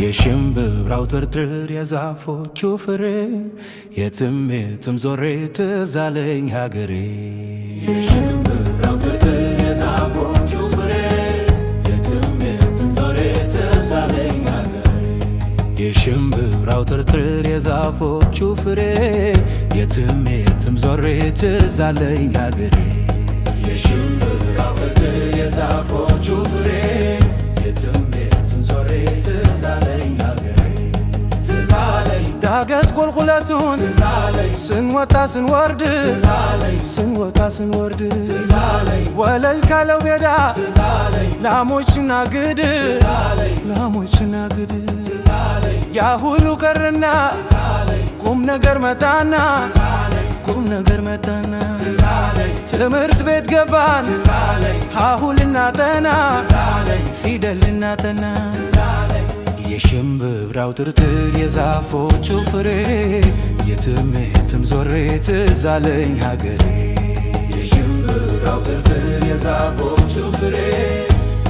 የሽምብራው ትርትር የዛፎቹ ፍሬ የትም የትም ዞሬ ትዝ አለኝ ሀገሬ። የሽምብራው ትርትር የዛፎቹ ፍሬ የትም የትም ዞሬ ትዝ አለኝ ሀገሬ። የሽምብራው ትርትር የዛፎቹ ፍሬ የትም የትም ዞሬ ትዝ አለኝ ሀገሬ። የሽምብራው ትርትር የዛፎቹ ፍሬ የትም የትም ዞሬ ትዝ አለኝ ሀገሬ። ትዝ አለኝ ዳገት ቁልቁለቱን ትዝ አለኝ ስንወጣ ስንወርድ ትዝ አለኝ ስንወጣ ስንወርድ ትዝ አለኝ ወለል ካለው ሜዳ ትዝ አለኝ ላሞች ሲናግድ ትዝ አለኝ ላሞች ሲናግድ ትዝ አለኝ ያ ሁሉ ቀረና ትዝ አለኝ ቁም ነገር መጣና ትዝ አለኝ ቁም ነገር መጣና ትዝ አለኝ ትምህርት ቤት ገባን ትዝ አለኝ ሀሁ ልናጠና ትዝ አለኝ ፊደል ልናጠና ትዝ አለኝ። የሽምብራው ትርትር የዛፎቹ ፍሬ የትም የትም ዞሬ ትዝ አለኝ ሀገሬ። የሽምብራው ትርትር የዛፎቹ ፍሬ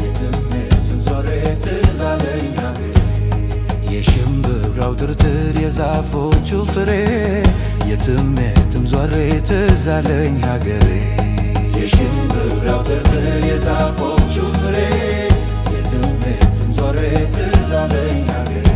የትም የትም ዞሬ ትዝ አለኝ ሀገሬ። የሽምብራው ትርትር የዛፎቹ ፍሬ የትም የትም ዞሬ ትዝ አለኝ ሀገሬ። የሽምብራው ትርትር የዛፎቹ ፍሬ የትም የትም ዞሬ ትዝ አለኝ ሀገሬ።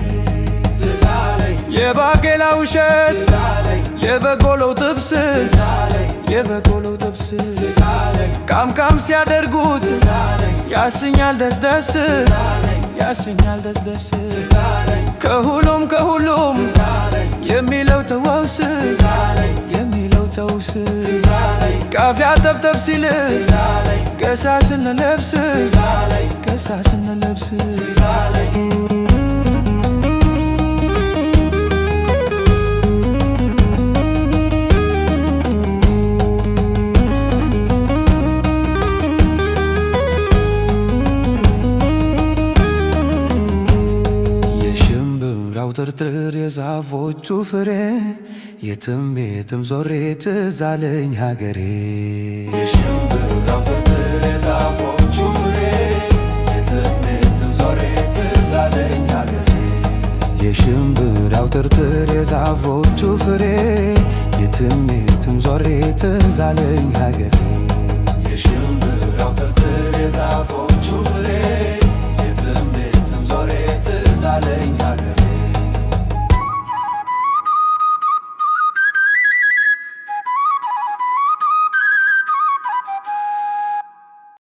ትዝ አለኝ የባቄላ ውሸት ትዝ አለኝ የበቆሎው ጥብስ ትዝ አለኝ የበቆሎው ጥብስ ትዝ አለኝ ቃምቃም ሲያደርጉት ትዝ አለኝ ያሰኛል ደስ ደስ ትዝ አለኝ ያሰኛል ደስ ደስ ትዝ አለኝ ከሁሉም ከሁሉም ትዝ አለኝ የሚለው ተወውስ ትዝ አለኝ የሚለው ተውስ ትዝ አለኝ ቃፊያ ጠብጠብ ሲል ትዝ አለኝ ገሳ ስንለብስ ትዝ አለኝ ገሳ ስንለብስ ትዝ አለኝ። ትርትር የዛፎቹ ፍሬ የትም የትም ዞሬ ትዝ አለኝ ሀገሬ። የሽምብራው ትርትር የዛፎቹ ፍሬ የትም የትም ዞሬ ትዝ አለኝ ሀገሬ። የሽምብራው ትርትር የዛፎቹ ፍሬ የትም የትም ዞሬ ትዝ አለኝ ሀገሬ።